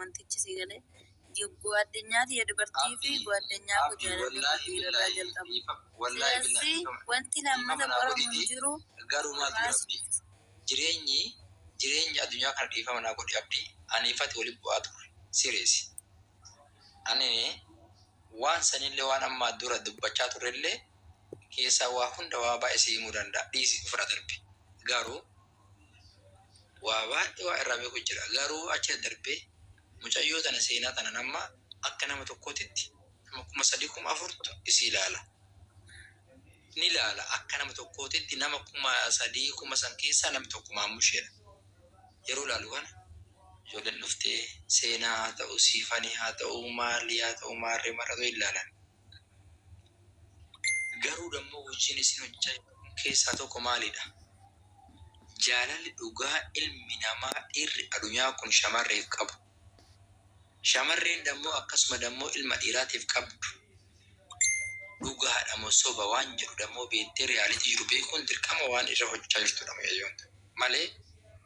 wantichi si galee ጓደኛት የድበርtii fi ጓደኛaf jaalallee dhiirarraa jalqabu. Siyaasi wanti lammata qoramu jiru garuu maaltu abdii jireenyi addunyaa kana dhiifama naa godhe abdii ani ifatti waliin bu'aa ture sireesi ani waan sanillee waan ammaa dura dubbachaa turellee keessaa waa hunda waa baay'ee himuu danda'a dhiisi fura darbe garuu waa baay'ee waa irraa beeku jira garuu achi darbee mucayyoo tana seenaa tana nama akka nama tokkootitti nama 3,400 isi ilaala ni ilaala akka nama tokkootitti nama 3,000 san keessaa nama tokko maamusheedha yeroo ilaalu kana ijoolleen dhuftee seenaa haa ta'u siifanii haa ta'u maalii haa ta'u maarree maratoo ilaalan garuu dammoo hojiin isin hojjaa keessaa tokko maalidha jaalalli dhugaa ilmi namaa dhiirri addunyaa kun shamarreef qabu shamarreen dammoo akkasuma dammoo ilma dhiiraatiif qabdu dhugaadha moo soba waan jedhu dammoo beektee reyaalitii jiru beekuun dirqama waan irra hojjechaa jirtu dha malee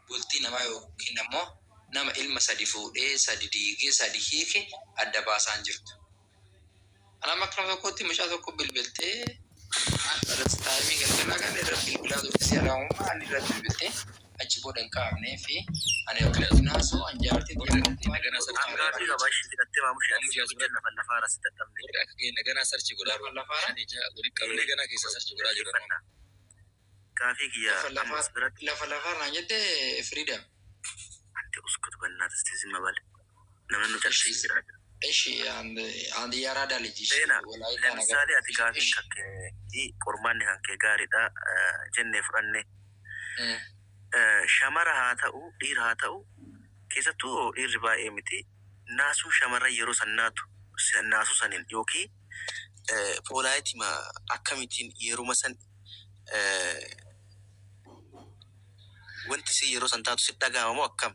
bultii namaa yookiin ammoo nama ilma sadi fuudhee sadi diigee sadi hiike adda baasaan jirtu. Anam akka nama tokkotti mucaa tokko bilbiltee irratti taa'imii galgala kan irratti bilbilaa turte si'aadhaamummaa ani irratti bilbiltee achi booda hin kaafnee fi ani yookiin naasoo anjaartii nagana sarchi gabashi fidhattee maamushi lafaa rasi dadhabne akka nagana sarchi godhaa lafaa nagana keessa sarchi godhaa jiru kaafii kiyya lafaa naan jette freedom ante uskutu bannatas tizima bale namni nu tarshii jira eshi andi yarada liji ለምሳሌ ati kaafii kakke qormaanni hanke gaariidha jennee fudhanne shamara haa ta'u dhiira haa ta'u keessattuu dhiirri baay'ee miti naasuu shamara yeroo sannaatu naasuu sanin yookiin poolaayitima akkamitiin yeroo san wanti si yeroo san taatu si dhagaamamu akkam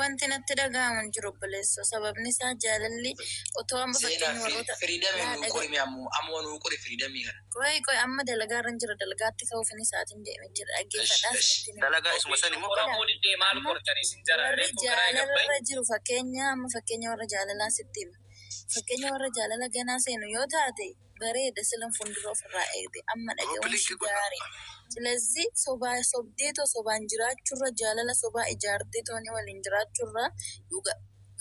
wanti natti dhagaaman jiru bileessa sababni isaa jaalalli otoo amma fakkeenya warroota freedom nu qori ammoo nu qori freedom kana qoy amma dalagaarran jira dalagaatti ka'uufin isaatiin deeme jira dhaggeeffadhaa dalagaa isuma san immoo maal qortanii sin jara jaalalli jiru fakkeenya warra jaalalaa sitti hima fakkeenya warra jaalala ganaa seenu yoo taate bareeda silan fuuldura ofirraa eegde amma dhaga'uun gaarii ስለዚህ ሶብዴቶ ሶባን ጅራቹራ ጃለላ ሶባ ኢጃርቴቶኒ ወሊን ጅራቹራ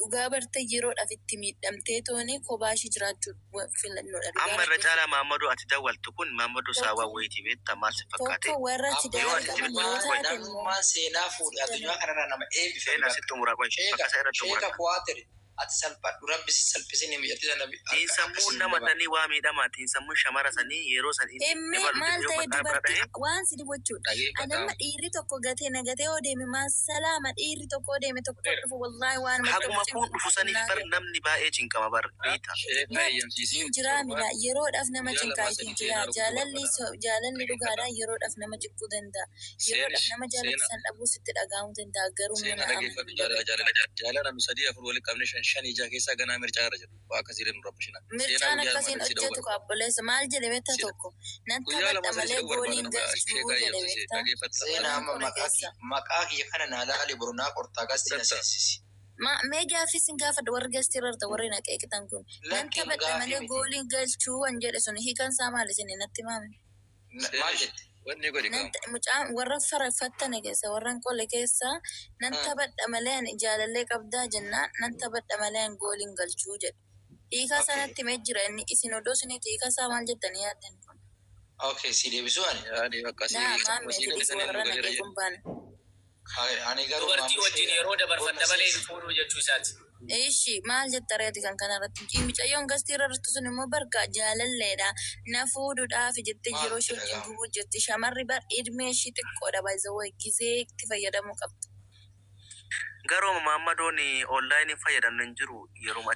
ዱጋ በርተ የሮዳፍ ኢtti miidhamteetoni kobashi jiraachuu filannoo dha amma irra caalaa Maammadoo ati dawwaltu kun Maammadoo saawaa wayitii beektaa maal si fakkaate tokko warra ati dawwaltu seenaa fuudhee addunyaa kanarraa nama eebbifame seenaa sitti umuraa qoy fakkaasa irratti umuraa sheeka kuwaatere ati salphadhu rabbi si salphisini miyyatti nabi sammuun nama tanii waa miidhamaati sammuun shamara sanii yeroo san maal ta'e dubartii waan si dibachuudha adama dhiirri tokko gatee nagatee odeeme maasalaama dhiirri tokko odeeme tokko dhufu wallaahi waan haguma kun dhufu saniif bar namni baay'ee cinqama bar beeta jiraamila yeroodhaaf nama cinkaayitiin jira jaalalli dhugaadhaa yeroodhaaf nama cikkuu danda'a yeroodhaaf nama jaalatti san dhabuu sitti dhagaamuu danda'a garuu jaalala nu sadii afur waliin qabne shan ija keessaa ganaa mircaa irra jiru waa akkasii nu rabbishina mircaan akkasiin hojjetu kaabboleessa maal jedhe beektaa tokko nan taphadha malee gooliin galchuu jedhe beektaa seenaa amma maqaa kiyya kana naa laali borunaa qortaa gastii na seensisi mee gaaffisin gaafadha warri gastii irra warri naqeeqitan kun nan taphadha malee gooliin galchuu wan jedhe sun hiikan isaa maal isin natti maame maal jette mucaan warra faraffattane keessa warran qole keessa nan taphadha malee ani jaalallee qabdaa jennaan nan taphadha malee ani gooliin galchuu jedhe hiikaa sanatti mee jira inni isin odoo isiniiti hiikaa isaa maal jettanii yaaddan kun okay si deebisuu ani warra naqee kun baana ani garuu dubartii wajjin yeroo dabarfadha malee fuudhuu jechuu isaati Ishi maal jetta reeti kan kana irratti mucayyoon gastii irratti sun immoo barka jaalalleedha na fuudhuudhaaf jettee yeroo ishee wajjin gubuu jetti shamarri bar ilmee ishii xiqqoodha baay'ee gisee itti fayyadamuu qabdi. Garuu Maammadoon online fayyadamne hin jiru yeroo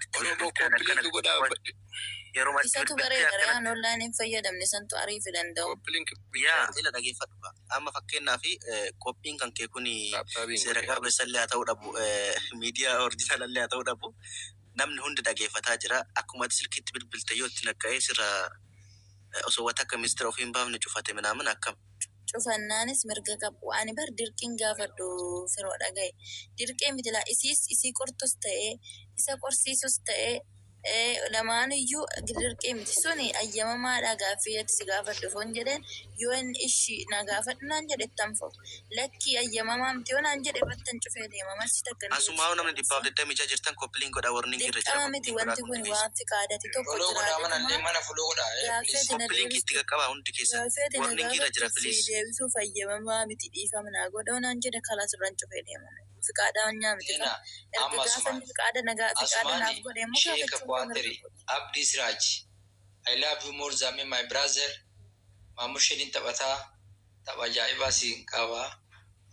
isatu garee online fayyadamne santu ariifi danda'u. Yaa ila dhageeffadhu amma fakkeenyaa fi qophiin kan kee kun seera qabeessallee haa ta'uu dhabu miidiyaa orjinaalallee haa ta'uu dhabu namni hundi dhageeffataa jira akkuma silkiitti bilbilte yoo itti nakka'ee sirra osoo wata akka ministeera ofiin baafne cufate minaamin akkam dhufannaanis mirga qabu. Ani bar dirqiin gaafadhu firoo dhagaye. Dirqee miti laa isii qortus ta'ee isa qorsiisus ta'ee lamaaniyyuu dirqee miti suni ayyamamaadhaa gaaffii ati si gaafadhu foon jedheen yoo inni ishii na gaafadhu naan jedhe tanfo lakkii ayyamamaa miti yoo naan jedhe irratti hin cufee deema marsi takka Asumaa namni dhibbaaf deddeemichaa jirtan koppiliin godha warni irra jira. dirqama miti wanti kun waan fi qaadati tokko Fuloo godhaa mana illee jiraatuma mana fuloo godhaa. gaafeeti na Koppiliin kiitti qaqqabaa hundi keessa. gaafeeti na Warni irra jira gaafatu si please. deebisuuf ayyamamaa miti dhiifama naa godha naan jedhe kalaas irraan cufee deema fi qaadaa nyaa miti Seenaa erga amma gaafanni fi qaada naaf Asumani godhe immoo Sheikh gaafachuu Kwateri Abdi Siraj. I love you more than my brother. Mamushin tapata tabajaibaa siin qaba.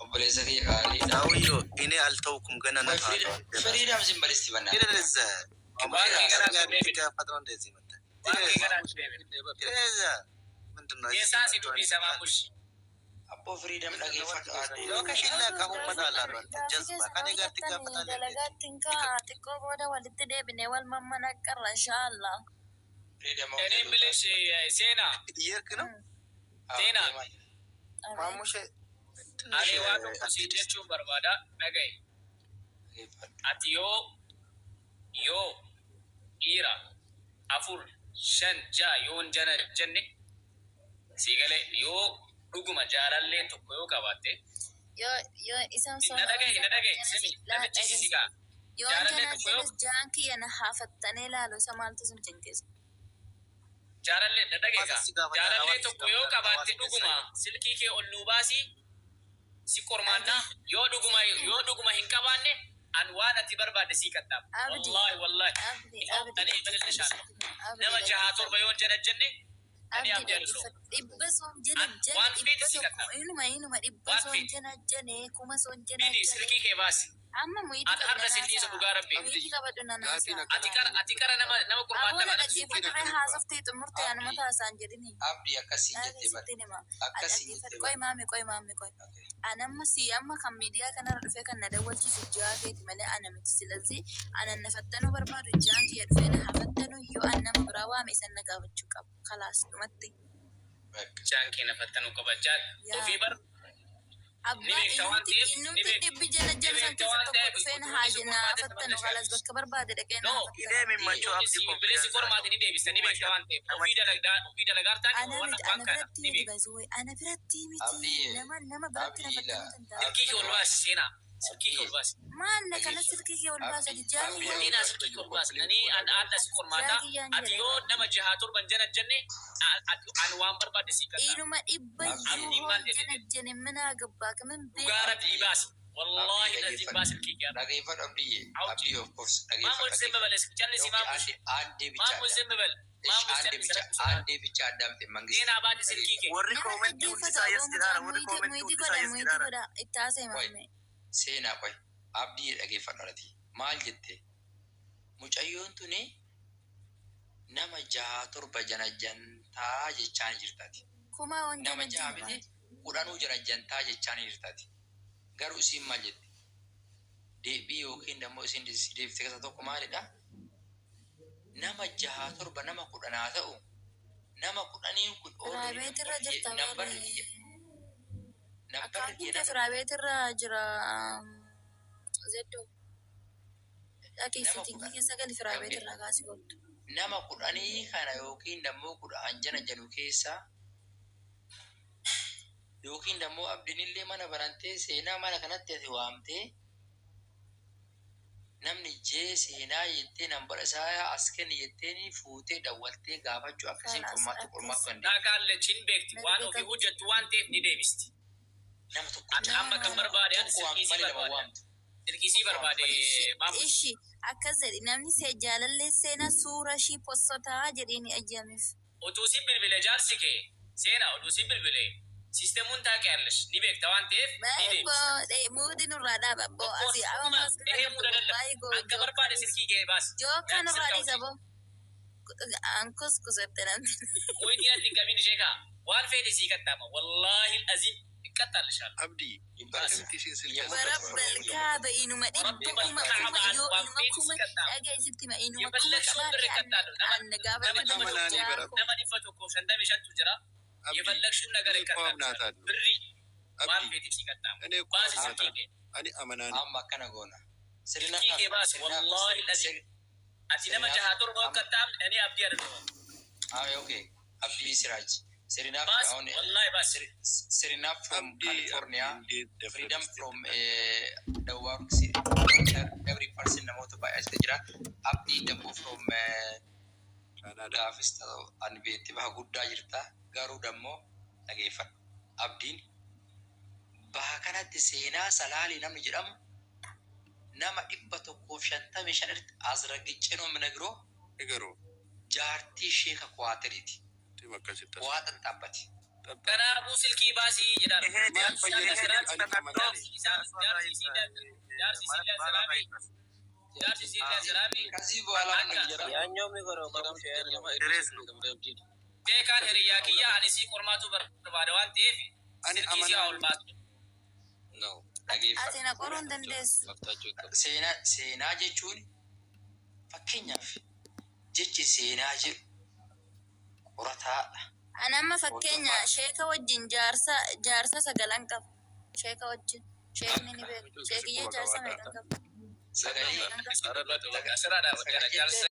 Obboleessa kiyya gaarii. Daawwiyyoo inni al ta'u kun gana na ta'a. Freedom simbalisti bannaa. Irreessa. Baanki gara deebiin. Gaafatama deesii matta. Baanki gara deebiin. Irreessa. Mindinoo. Keessaa si dubbisa maamush. Abboo freedom dhageeffadhu. Lookashiin akka uummata alaa jazba kan egaatti gaafataa dalagaattiin kaa xiqqoo booda walitti deebinee wal mammanaqarra inshaallah. Freedom Enin bilis seenaa. Yerkinu. Seenaa. Maamushee. Ani waan tokko si jechuun barbaada dhagaye. Ati yoo dhiira 4 5 6 yoo jana jenne si galee yoo dhuguma jaalallee tokko yoo qabaatte Yoo isaan na dhagaye simi namichi si sigaa yoo jaalallee jana tokko yoo jenis jaan kiyya na haafattanee laalu isa maaltu sun jinkeessa. jaalallee na dhageeka jaalallee tokko yoo qabaatte dhuguma silkii kee ol nuu baasii si qormaannaa yoo dhuguma hin qabaanne an waan ati barbaadde sii kadhaaf wallahi ani ibadil nishaan nama 6-7 yoo jana jenne ani abdii allo Dhibba soon jena waan jene fedhi si kadhaaf inuma dhibba soon jena jene kuma soon jena bini silkii kee baasi amma muyitii ati har'a sinniisa dhugaa rabbi muyitii qabadhu nanaasaa. ati kara nama qormaata Abboon mana dhaggeeffatee haasoftii xumurtee anuma taasaan jedhini. Abdi akkasii jettee bara. Akkasii jettee bara. Qoy maami. Anamma amma kan miidiyaa kanarra dhufee kan na dawwalchiisu jaa keeti malee ana miti silazii anan na fattanuu barbaadu jaan kiyya dhufee na hafattanuu yoo an nama biraa waame isan na gaafachuu qabu kalaas dhumatti. jaan kee na fattanuu qaba jaan ofii bar Abbaa inni dhibbi jala san keessa tokko dhufee na haajina fattanu kalaas bakka barbaade dhaqee na fattanu. bilesi qormaati ni deebista ni beekta waan ta'eef ofii dalagaa taate waan Ana kana biratti ni miti beekta bazuwe ana biratti miti Abdii. nama biratti na Abdii fattanuu danda'a. silkii kee ol baasi seenaa silkii kee ol baasi Maanna kana silkii kee ol baasa jaani Ina silkii kee ol baasi ani adda si qormaata ati yoo nama 6-7 jana jenne ani waan barbaadde sii kadhaa inuma dhibba Abdii yoo maal jana jene mana gabbaa kaman dhugaa rabbii baasi wallahi lazim baasi silkii kee Dhageeffadhu Abdii. Abdii of course maamul dhageeffadhu. sembe bales jallisi maamush Addee bichaa. maamul sembe bal Addee bichaa addaamte mangiste. Seenaa baate silkii kee Warri koomentii hundisaa yes jedhaara. Warri koomentii hundisaa yes jedhaara. itti haasa'e maame. Seenaa qoy abdii dhageeffadhu alati maal jette mucayyoon tuni nama 6-7 jana jantaa jechaan jirtaati. Kuma on Nama jana 6 miti 10 jana jantaa jechaan jirtaati. Garuu isiin maal jette deebii yookiin immoo isiin deebifte keessa tokko maalidha nama 6-7 nama 10 haa ta'u nama 10 kun Firaabeetirra jirta nambarri malee. nambarri Akkaatitti firaabeetirra jira zeddo. Dhageessitiin keessa gali firaabeetirra kaasii godhu. nama 10 kana yookiin immoo 10 jana jedhu keessa yookiin immoo abdiinillee mana barantee seenaa mana kanatti ati waamtee namni jee seenaa jettee nambara isaa as kenni jetteeni fuutee dawwaltee gaafachuu akkasiin qormaatu kan dhaaqaalle chin beekti waan ofii hojjettu waan ta'eef ni deebisti nama tokko amma kan barbaade ani silkiisii barbaade maamush Ishi akkas jedhi namni see jaalallee seenaa suura ishii possotaa jedhee ni ajjameef. utuu si bilbile jaarsi kee seenaa utuu si bilbile sisteemuun taaqeellesh ni beekta waan ta'eef ni deebista. Muudi nurraa dhaaba boo asii ammas Ehee muda dalla akka barbaade silkii kee baasi. Jookaan nurraa dhiisa boo. Ankus kusatte namni. Muudii ati hin qabin ishee kaa waan feete sii kadhaama wallaahi azim dhiqqattaal ishaan. Abdii. Akkamitti isheen silkii Barabbal kaaba inuma dhibba kuma yoo inuma kuma dhageessitti ma inuma kuma shaadhi anna gaafatu nama 150 jira የፈለግሽውን ነገር ይቀጣል ብሪ ማን ቤት ሲቀጣም ባስ ስልኪ እኔ አመናኒ አማ ከነጎና ስልኪ ባስ ወላሂ ለዚህ አቲ ለማ ጃሃቱር ወቀጣም እኔ አብዲ አይደለም ኦኬ አብዲ ሲራጅ Serena ባስ from ወላሂ ባስ Serena from California, freedom from the work. Every person knows about Estejira. Abdi Demo from Canada. Afista and Betiva Gudda Jirta, Garu Damo, Agefat. Abdin Bahakana Tisena, Salali Namijiram Nama Ipato Koshanta Mission Azra Gicheno Menegro, Egaro, Jarti Sheikh Quateriti. Waatan tabbati. Kanaafuu silkii baasii jedhama. Beekaan hiriyaa kiyya ani sii qormaatu barbaada waan ta'eef silkii si ol baatu. Ati na qoruu hin dandeessu. Seenaa jechuun fakkeenyaaf jechi seenaa jedhu qorataadha. Anama fakkeenya sheeka wajjin jaarsa sagalan qaba. Sheeka wajjin sheekni ni beeku. Sheekiyya jaarsa meeqan qaba? Sagalee. Asirraa dhaabbatee